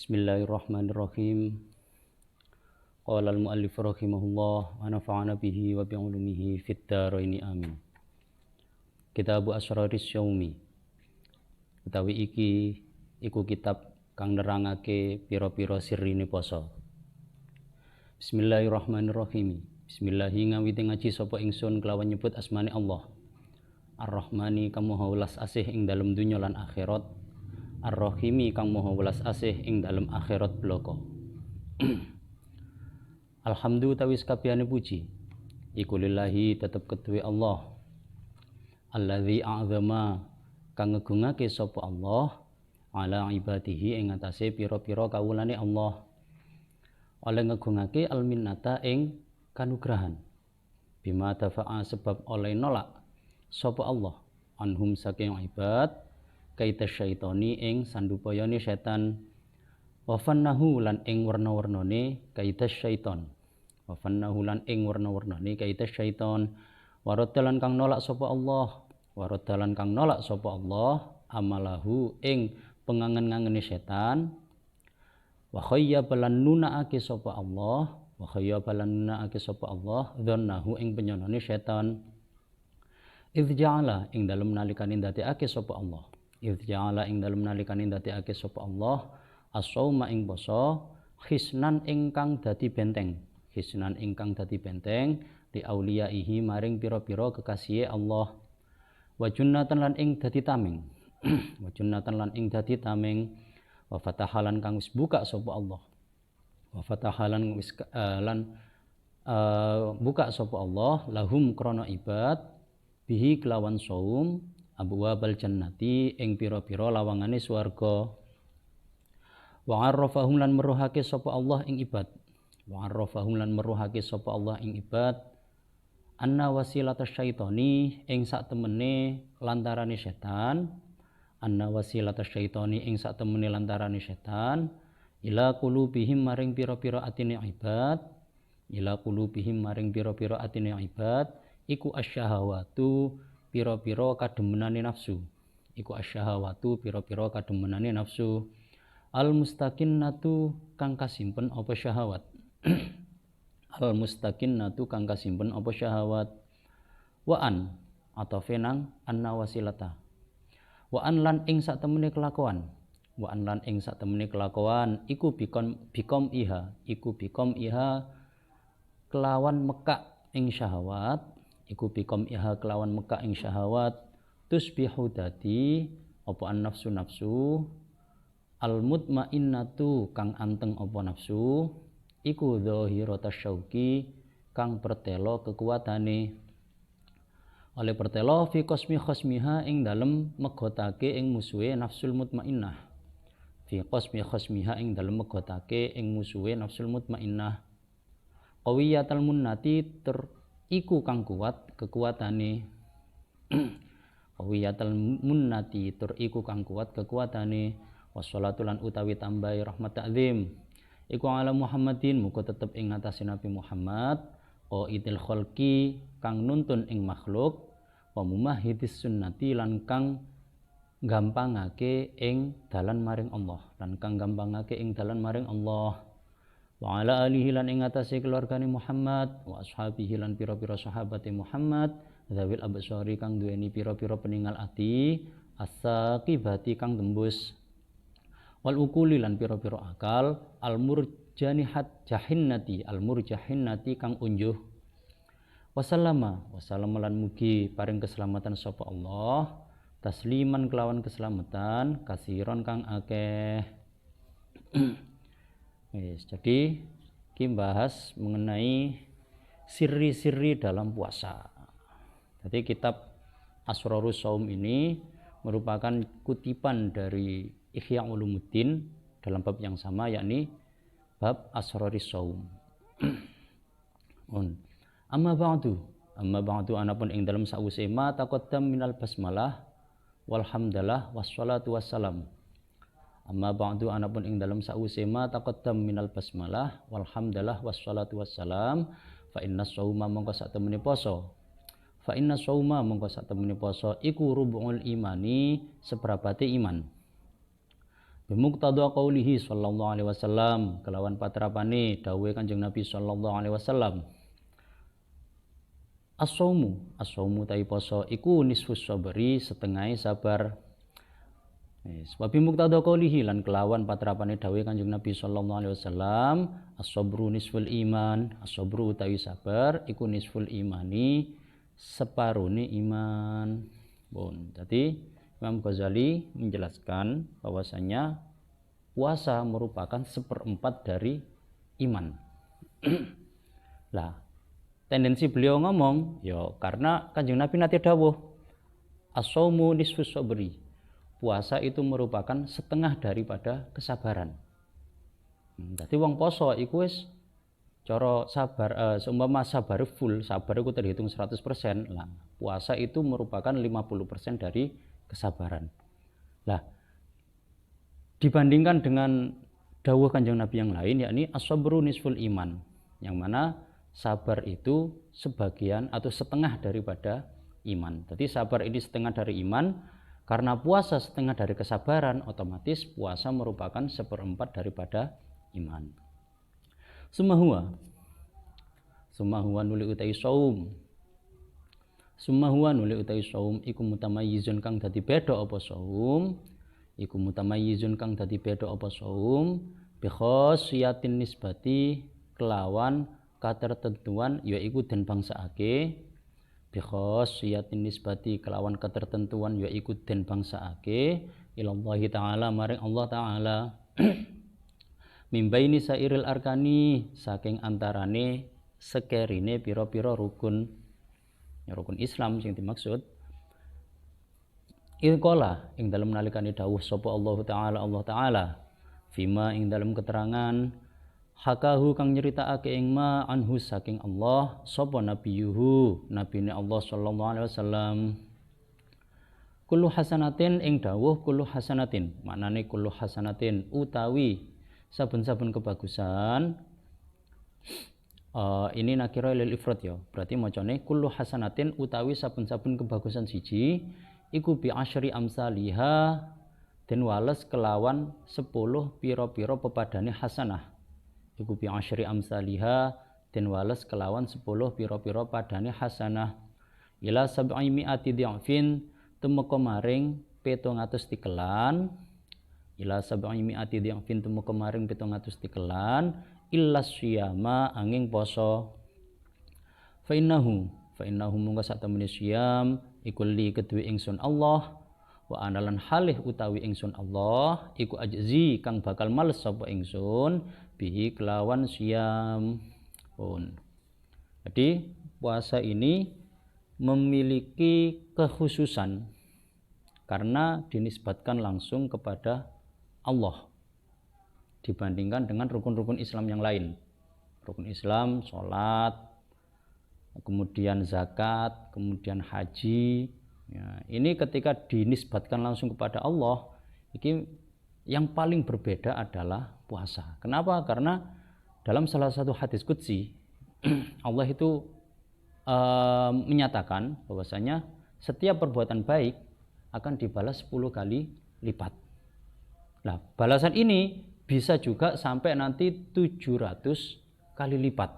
Bismillahirrahmanirrahim. Qala al-muallif rahimahullah wa nafa'ana bihi wa bi'ulumihi fid dharaini amin. Kitabu Asraris Syaumi. Utawi iki iku kitab kang nerangake pira-pira sirine poso. Bismillahirrahmanirrahim. Bismillahi ngawiti ngaji sapa ingsun kelawan nyebut asmane Allah. Ar-Rahmani kang maha welas asih ing dalem dunya lan akhirat. Ar-Rahimi kang maha welas asih ing dalem akhirat blaka. Alhamdulillah tawis kabehane puji iku lillahi tetep keduwe Allah. Allazi a'zama kang ngegungake sapa Allah ala ibadihi ing atase pira-pira kawulane Allah. Oleh ngegungake alminnata ing kanugrahan. Bima dafa'a sebab oleh nolak sapa Allah anhum saking ibad kaita syaitani ing sandupayane setan. Wa fannahu lan ing warna-warnane kaita syaiton. Wa fannahu lan ing warna-warnane kaita syaiton. Waradalan kang nolak sapa Allah. Waradalan kang nolak sapa Allah amalahu ing pengangen-ngangene setan. Wa khayyabalan nunaake sapa Allah. Wa khayyabalan nunaake sapa Allah dzannahu ing penyonone setan. Idz ja'ala ing dalem nalikane ndadekake sapa Allah. Idz ja'ala ing dalem nalikane ndadekake sapa Allah as-shauma ing poso khisnan ingkang dadi benteng. Khisnan ingkang dadi benteng di auliyaihi maring pira-pira kekasihe Allah. Wa junnatan lan ing dadi tameng. Wa junnatan lan ing dadi tameng. Wa fatahalan kang wis buka sapa Allah. Wa fatahalan wis buka sapa Allah lahum krana ibad bihi kelawan saum abwabal jannati ing pira-pira lawangane swarga. Wa arrafahum lan meruhake sapa Allah ing ibad. Wa arrafahum lan meruhake sapa Allah ing ibad anna wasilata syaitani ing sak temene lantarane setan. Anna wasilata syaitani ing sak temene lantarane setan ila qulubihim maring pira-pira atine ibad. Ila qulubihim maring pira-pira atine ibad iku asyahawatu pira-pira kademenane nafsu. Iku asyahawatu pira-pira kademenane nafsu. Al mustaqinnatu kang kasimpen apa syahawat. Al mustaqinnatu kang kasimpen apa syahawat. Wa an atau fenang anna wasilata. Wa an lan ing sak temene kelakuan. Wa an lan ing sak temene kelakuan iku bikom iha. Iku bikom iha kelawan mekak ing syahawat. Iku bikom iha kelawan mekak ing syahawat. Tusbihu dadi apa an nafsu nafsu. Al mutmainnatu kang anteng apa nafsu iku dzahirata syauqi kang pertelo kekuatane. Oleh pertelo fi qasmi khasmiha ing dalem megotake ing musuhe nafsul mutmainnah. Fi qasmi khasmiha ing dalem megotake ing musuhe nafsul mutmainnah. Qawiyatul munnati iku kang kuat kekuatane. Qawiyatul munnati iku kang kuat kekuatane. Wassalatu lan utawi tambahi rahmat ta'zim iku ala Muhammadin muga tetep ing ngatasé Nabi Muhammad qaidil khalqi kang nuntun ing makhluk wa mumahhidis sunnati lan kang gampangake ing dalan maring Allah lan kang gampangake ing dalan maring Allah wa ala alihi lan ing ngatasé keluargane Muhammad wa ashabihi lan pira-pira sahabate Muhammad zawil absari kang duweni pira-pira peningal ati as-saqibati kang tembus wal ukuli lan pira-pira akal al murjanihat jahinnati kang unjuh. Wasallama lan mugi paring keselamatan sapa Allah tasliman kelawan keselamatan kasiron kang akeh. Yes, jadi kita bahas mengenai sirri-sirri dalam puasa. Jadi kitab Asrarus Shaum ini merupakan kutipan dari Ihya Ulumuddin dalam bab yang sama yakni bab Asraris Shaum. Amma ba'du anapun ing dalam sause ma taqaddam minal basmalah walhamdalah wassalatu wassalam. Amma ba'du anapun ing dalam sause ma taqaddam minal basmalah walhamdalah wassalatu wassalam fa inna shauma mongko sak temene poso. Fa inna shauma mongko sak temene poso iku rubul imani seprabate iman. Bimuqtada qaulihi sallallahu alaihi wasallam kelawan patrapane dawuhe Kanjeng Nabi sallallahu alaihi wasallam. As-saumu ta'i poso iku nisfus sabri setengah sabar. Wa bimuqtada qaulihi lan kelawan patrapane dawuhe Kanjeng Nabi sallallahu alaihi wasallam, as-sabru nisful iman, as-sabru ta'i sabar iku nisful imani separone iman. Jadi Imam Ghazali menjelaskan bahwasanya puasa merupakan 1/4 dari iman. Lah, tendensi beliau ngomong, ya karena Kanjeng Nabi nanti dawuh, as-saumu nisfus sabri. Puasa itu merupakan setengah daripada kesabaran. Jadi wong poso iku wis cara sabar seumpama sabar full, sabar itu terhitung 100%. Lah, puasa itu merupakan 50% dari kesabaran. Lah, dibandingkan dengan dawuh Kanjeng Nabi yang lain, yakni as-sabru nisful iman, yang mana sabar itu sebagian atau setengah daripada iman. Jadi sabar ini setengah dari iman, karena puasa setengah dari kesabaran, otomatis puasa merupakan 1/4 daripada iman. Summa huwa nuli utai saum. Summa huwa nuli utai saum iku mutamayyizun kang dadi beda apa saum. Iku mutamayyizun kang dadi beda apa saum bi khosiyatin nisbati kelawan katertentuan yaiku den bangsaake. Bi khosiyatin nisbati kelawan ketertentuan yaiku den bangsaake ilallahi taala maring Allah taala. Mimbaini sairil arkani saking antarane sekerine pira-pira rukun, ya, rukun Islam sing dimaksud. Ilqala ing dalem nalikane dawuh sapa Allah taala fima ing dalem keterangan hakahu kang nyeritakake ing ma anhu saking Allah sapa nabiyuhu nabine Allah sallallahu alaihi wasallam. Kullu hasanatin ing dawuh kullu hasanatin, maknane kullu hasanatin utawi saben-saben kebagusan. Ini nakira lil ifrad ya. Berarti macane kullu hasanatin utawi saben-saben kebagusan siji iku bi asyri amsaliha den wales kelawan 10 pira-pira pepadane hasanah. Iku bi asyri amsaliha den wales kelawan 10 pira-pira padane hasanah. Ila sab'i mi'ati dhi'fin tumeka maring 700 tikelan. Ila sab'i mi'ati dhi'fin tumeka maring 700 tikelan illa syiyama angin poso. Fa innahu mungko sak temene syiyam iku li kedue ingsun Allah wa analan halih utawi ingsun Allah iku ajzi kang bakal males sapa ingsun bihi kelawan syiyam. Jadi puasa ini memiliki kekhususan karena dinisbatkan langsung kepada Allah dibandingkan dengan rukun-rukun Islam yang lain. Rukun Islam, sholat, kemudian zakat, kemudian haji. Ya, ini ketika dinisbatkan langsung kepada Allah, ini yang paling berbeda adalah puasa. Kenapa? Karena dalam salah satu hadis qudsi, Allah itu menyatakan bahwasanya setiap perbuatan baik akan dibalas 10 kali lipat. Nah, balasan ini bisa juga sampai nanti 700 kali lipat.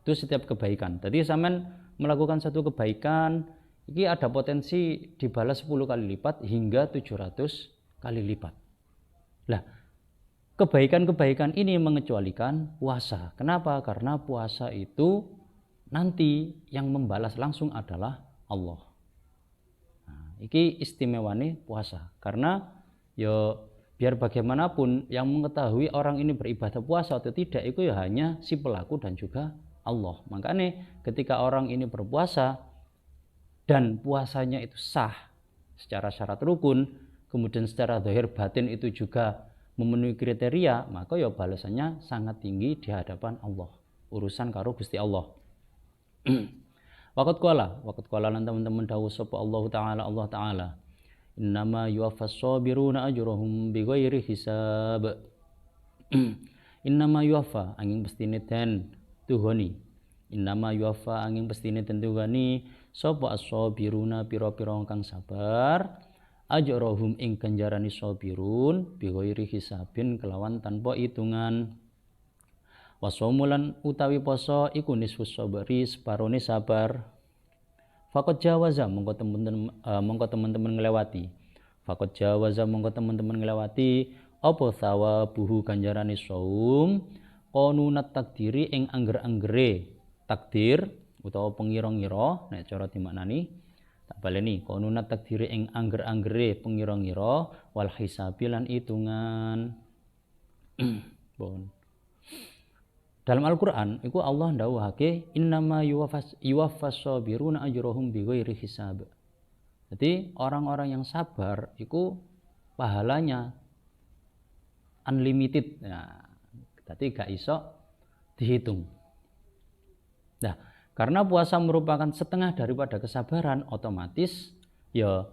Itu setiap kebaikan. Jadi sampean melakukan satu kebaikan, ini ada potensi dibalas 10 kali lipat hingga 700 kali lipat. Nah, kebaikan-kebaikan ini mengecualikan puasa. Kenapa? Karena puasa itu nanti yang membalas langsung adalah Allah. Nah, ini istimewane puasa. Karena yo biar bagaimanapun yang mengetahui orang ini beribadah puasa atau tidak itu ya hanya si pelaku dan juga Allah. Makanya ketika orang ini berpuasa dan puasanya itu sah secara syarat rukun, kemudian secara zahir batin itu juga memenuhi kriteria, maka ya balasannya sangat tinggi di hadapan Allah. Urusan karo Gusti Allah. Waqat qala lan teman-teman dawuh sapa Allah taala innama yuwaffas sabiruna ajrahum bighairi hisab. Innama yuwaffa angin pestine den tuhoni. Innama yuwaffa angin pestine den tuhoni sapa as-sabiruna pira-pira kang sabar ajrohum ing ganjarani sabirun bi ghairi hisabin kelawan tanpa hitungan. Wasomulan utawi poso iku nisfus sabari separone sabar. Fakot jawaza mongko teman-teman ngelewati. Fakot jawaza mongko teman-teman ngelewati apa thawabuhu ganjarane saum qanunat takdiri ing angger-anggere takdir utawa pengira-ngira nek cara dimaknani tak baleni qanunat takdiri ing angger-anggere pengira-ngira wal hisabi lan hitungan. Bon. Dalam Al-Qur'an iku Allah ndawuhake innama yuwaffas sabiruna ajrohum bighairi hisab. Jadi orang-orang yang sabar iku pahalanya unlimited. Nah, berarti gak iso dihitung. Nah, karena puasa merupakan setengah daripada kesabaran, otomatis ya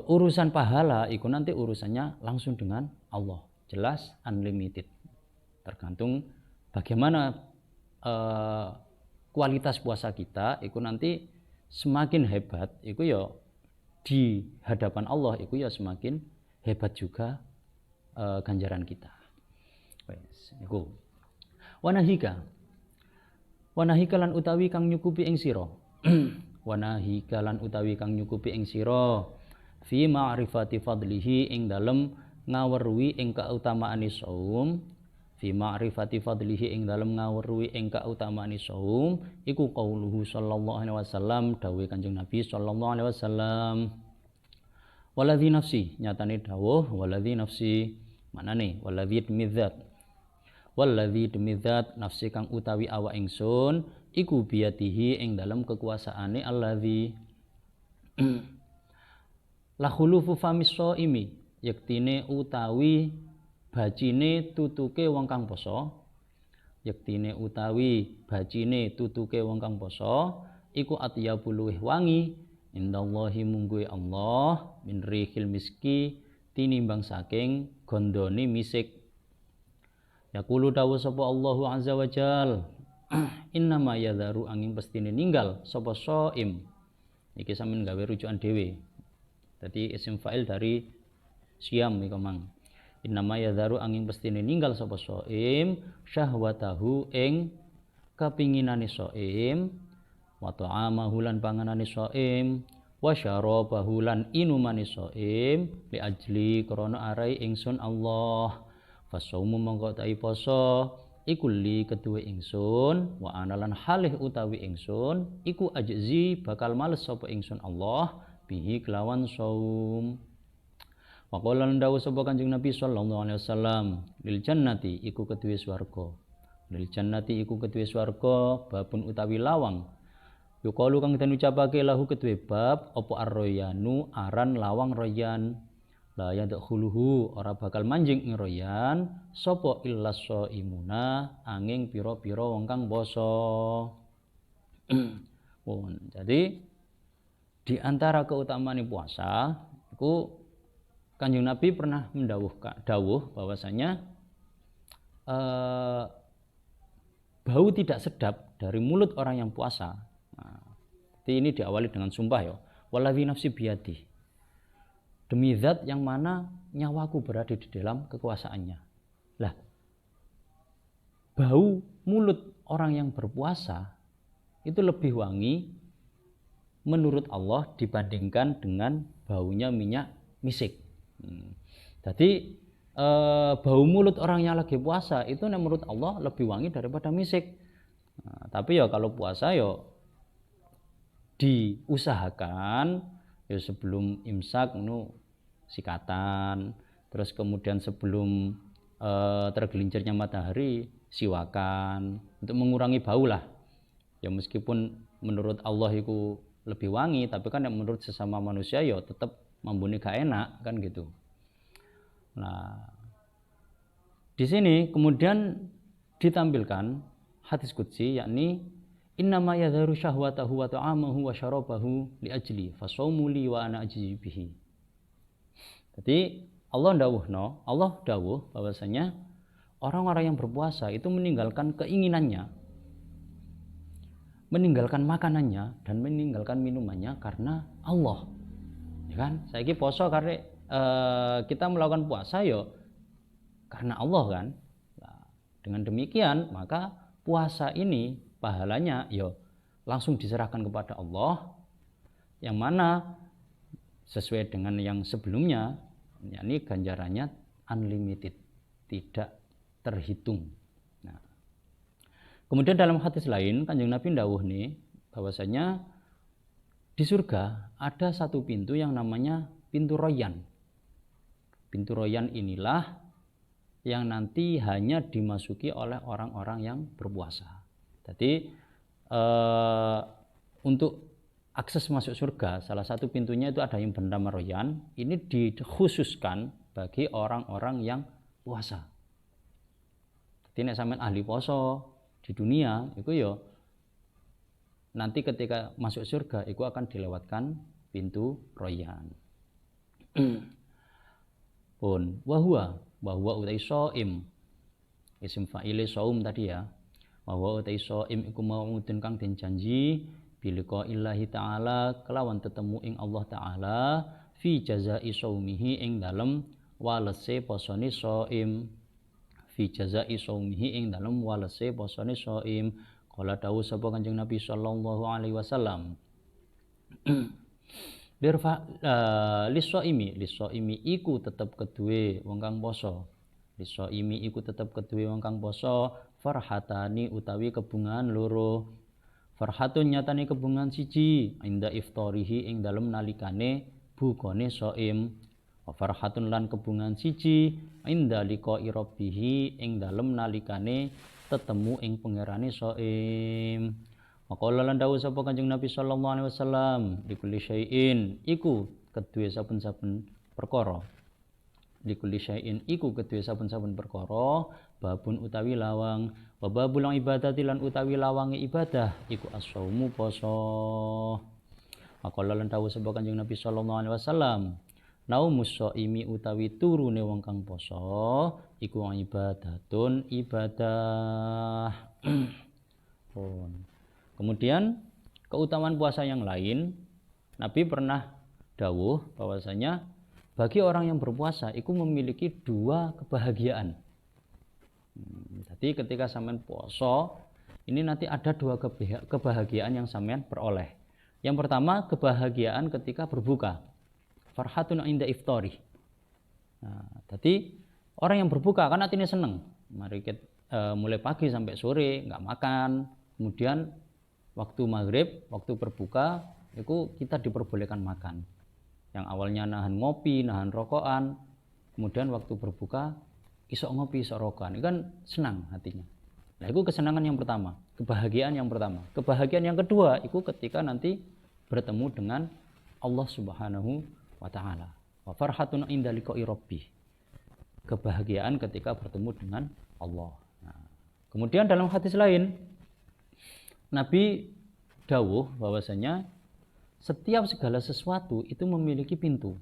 urusan pahala itu nanti urusannya langsung dengan Allah. Jelas unlimited. Tergantung bagaimana kualitas puasa kita itu nanti semakin hebat itu ya di hadapan Allah itu ya semakin hebat juga ganjaran kita. Wes niku. Wanahika lan utawi kang nyukupi ing sira. Wanahika lan utawi kang nyukupi ing sira fi ma'rifati fadlihi ing dalem ngaweruhi ing kautamaane saum. Fi ma'rifati fadlihi ing dalem ngaweruhi ing kautamaane saum iku qauluhu sallallahu alaihi wasallam dawuh Kanjeng Nabi sallallahu alaihi wasallam. Waladzi nafsi nyatane dawuh waladzi nafsi manane waladzi demidzat nafsi kang utawi awak ingsun iku biyatihi ing dalam kekuasaane alladzi la khulufu famis shaimi yektine utawi bacine tutuke wong kang poso iku atyabul luweh wangi indallahi mungguhe Allah min rihil miski tinimbang saking gondone misik. Yaqulu dawu sapa Allahu azza wa jal innama yadharu angin pestine ninggal sapa shaim. Iki sampeyan gawe rujukan dhewe. Dadi isim fa'il dari siam iku mang. Innama yadharu angin pestine ninggal sapa shaim syahwatahu ing kepinginane shaim wa ta'amahu lan panganane shaim wa syarabahu lan inumane shaim li ajli krana arai ingsun Allah. Fasaumu mongko tai poso iku li keduwe ingsun wa analan halih utawi ingsun iku ajzi bakal males sapa ingsun Allah bihi kelawan saum. Wa qala ndawu sapa Kanjeng Nabi sallallahu alaihi wasallam lil jannati iku keduwe swarga babun utawi lawang yuqalu kang den ucapake lahu keduwe bab apa ar-royanu aran lawang royan. La yadkhuluhu ora bakal manjing ing royan sapa illas shaimuna angin pira-pira wong kang poso. Jadi di antara keutamaan puasa iku Kanjeng Nabi pernah dawuh bahwasanya bau tidak sedap dari mulut orang yang puasa. Nah, ini diawali dengan sumpah ya. Waladzi nafsi biyadi. Demi zat yang mana nyawaku berada di dalam kekuasaannya. Lah, bau mulut orang yang berpuasa itu lebih wangi menurut Allah dibandingkan dengan baunya minyak misik. Jadi bau mulut orang yang lagi puasa itu menurut Allah lebih wangi daripada misik. Nah, tapi ya kalau puasa ya diusahakan ya sebelum imsak sikatan, terus kemudian sebelum tergelincirnya matahari siwakan untuk mengurangi bau lah. Ya meskipun menurut Allah itu lebih wangi, tapi kan yang menurut sesama manusia ya tetap membuni gak enak kan gitu. Nah, di sini kemudian ditampilkan hadis qudsi yakni innama yadharu syahwatahu wa ta'amahu wa syarabahu li ajli fasawmu li wa ana ajzi bihi. Jadi Allah dawuh bahwasanya orang-orang yang berpuasa itu meninggalkan keinginannya, meninggalkan makanannya dan meninggalkan minumannya karena Allah. Ya kan? Saiki poso karena kita melakukan puasa ya karena Allah kan. Nah, dengan demikian maka puasa ini pahalanya ya langsung diserahkan kepada Allah, yang mana sesuai dengan yang sebelumnya, yakni ganjarannya unlimited, tidak terhitung. Nah, kemudian dalam hadis lain Kanjeng Nabi dawuh nih bahwasanya di surga ada satu pintu yang namanya pintu Royan. Pintu Royan inilah yang nanti hanya dimasuki oleh orang-orang yang berpuasa. Jadi untuk akses masuk surga, salah satu pintunya itu ada yang bernama Royan. Ini dikhususkan bagi orang-orang yang puasa. Jadi nek sampean ahli poso di dunia, itu ya nanti ketika masuk surga itu akan dilewatkan pintu Royan. Pun wahwa utai soim, isim fa'ile saum tadi ya. Wahwa utai soim iku maudun kang den janji bilika illahi ta'ala kelawan tetemu ing Allah Ta'ala fi jazai saumihi ing dalem walese posone soim. Fi jazai saumihi ing dalem walese posone soim. Kala dawuh sapa Kanjeng Nabi sallallahu alaihi wasallam. Lisoimi iku tetep kedue wong kang poso. Lisoimi iku tetep kedue wong kang poso farhatani utawi kebungan loro. Farhatun nyatane kebungan siji inda iftarihi ing dalem nalikane bukane soim. Farhatun lan kebungan siji inda liqa'i rabbih ing dalem nalikane tetemu ing pangerane soim. Maqala lan dawuh sapa Kanjeng Nabi sallallahu alaihi wasallam likulli syai'in iku kedue saben-saben perkara. Likulli syai'in iku kedue saben-saben perkara babun utawi lawang, wa babul ibadati lan utawi lawange ibadah iku as-shaumu poso. Maqala lan dawuh sapa Kanjeng Nabi sallallahu alaihi wasallam naumus shaimi utawi turune wong kang poso iku ibadatun ibadah. Kemudian keutamaan puasa yang lain, Nabi pernah dawuh bahwasanya bagi orang yang berpuasa itu memiliki dua kebahagiaan. Jadi ketika sampean puasa, ini nanti ada dua kebahagiaan yang sampean peroleh. Yang pertama kebahagiaan ketika berbuka, farhatun inda iftari. Nah, jadi orang yang berbuka kan artinya seneng. Mari kita mulai pagi sampai sore nggak makan, kemudian waktu maghrib, waktu berbuka, itu kita diperbolehkan makan. Yang awalnya nahan ngopi, nahan rokokan, kemudian waktu berbuka, isok ngopi, isok rokokan. Itu kan senang hatinya. Nah, itu kesenangan yang pertama, kebahagiaan yang pertama. Kebahagiaan yang kedua, itu ketika nanti bertemu dengan Allah Subhanahu wa Ta'ala. Wa farhatun inda liqa'i rabbih. Kebahagiaan ketika bertemu dengan Allah. Nah, kemudian dalam hadis lain, Nabi dawuh bahwasanya setiap segala sesuatu itu memiliki pintu.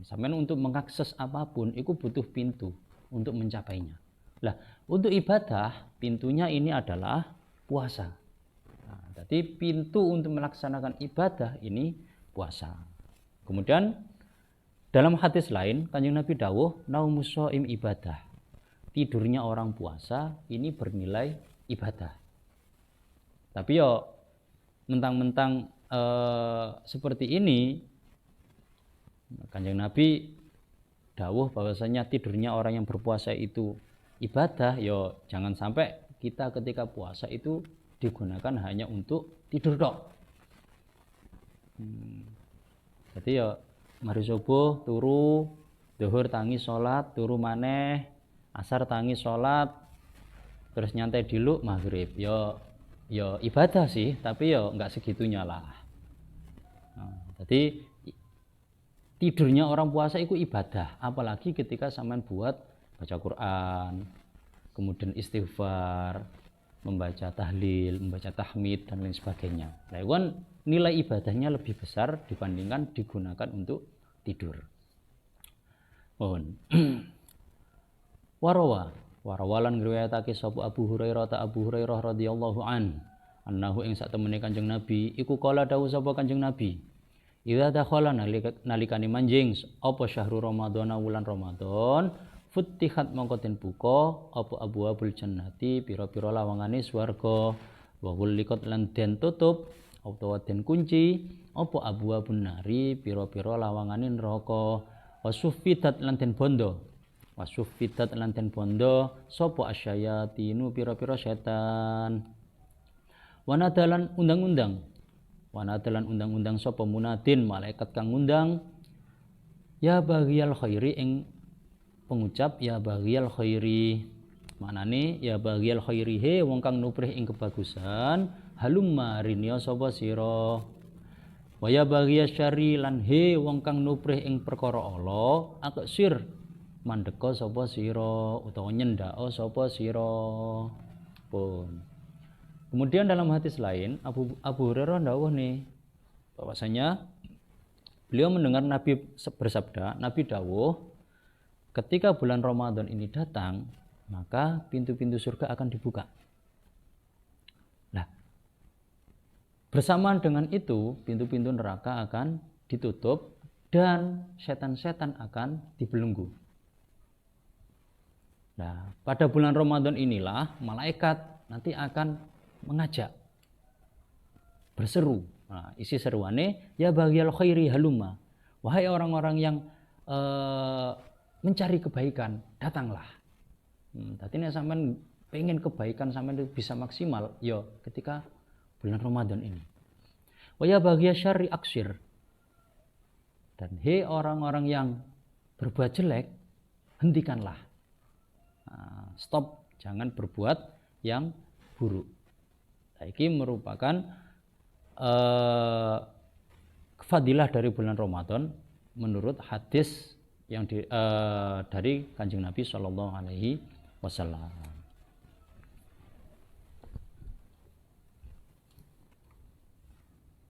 Sampai untuk mengakses apapun itu butuh pintu untuk mencapainya. Lah, untuk ibadah pintunya ini adalah puasa. Nah, jadi pintu untuk melaksanakan ibadah ini puasa. Kemudian dalam hadis lain Kanjeng Nabi dawuh naumus shaim ibadah. Tidurnya orang puasa ini bernilai ibadah. Tapi yo mentang-mentang seperti ini, Kanjeng Nabi dawuh bahwasanya tidurnya orang yang berpuasa itu ibadah, yo jangan sampai kita ketika puasa itu digunakan hanya untuk tidur tok. Jadi yo mari subuh turu, zuhur tangi salat, turu maneh, asar tangi salat, terus nyantai dulu maghrib. Yo ibadah sih, tapi yo nggak segitunya lah. Nah, jadi tidurnya orang puasa itu ibadah, apalagi ketika sampean buat baca Quran, kemudian istighfar, membaca tahlil, membaca tahmid dan lain sebagainya. Nah, itu kan nilai ibadahnya lebih besar dibandingkan digunakan untuk tidur. Mohon. Warawalan ngriwayatake sapa Abu Hurairah radhiyallahu an annahu ing sak temene Kanjeng Nabi iku kala dawuh sapa Kanjeng Nabi Idza dakhala nalikane manjing apa syahrul ramadhana wulan Ramadan futtihat mongko den buka apa abwaabul jannati pira-pira lawangane swarga wa ghulliqat lan den tutup utawa den kunci apa abwaabun nari pira-pira lawangane neraka wasuffidat lan den bondo wasuffidat lan den bondo sapa asyayatinu pira-pira setan wanadalan undang-undang sapa munadin malaikat kang ngundang ya baghiyal khairi ing pengucap ya baghiyal khairi maknane ya baghiyal khairi he wong kang nuprih ing kebagusan halumma rinya sapa sira wa ya baghiyas syari lan he wong kang nuprih ing perkara ala aksir mandeka sapa sira utawa nyendhaka sapa sira pun. Kemudian dalam hadis lain Abu Hurairah dawuh nih bahwasanya beliau mendengar Nabi bersabda, Nabi dawuh ketika bulan Ramadan ini datang maka pintu-pintu surga akan dibuka. Nah, bersamaan dengan itu pintu-pintu neraka akan ditutup dan setan-setan akan dibelenggu. Nah, pada bulan Ramadan inilah malaikat nanti akan mengajak, berseru. Nah, isi seruannya ya baghiyal khairi halumma. Wahai orang-orang yang mencari kebaikan, datanglah. Tadi nek sampean pengen kebaikan sampean itu bisa maksimal, ya ketika bulan Ramadan ini. Wa ya baghiyas syarri aksir. Dan he orang-orang yang berbuat jelek, hentikanlah. Nah, stop, jangan berbuat yang buruk. Ini merupakan fadilah dari bulan Ramadan menurut hadis yang dari Kanjeng Nabi Shallallahu Alaihi Wasallam.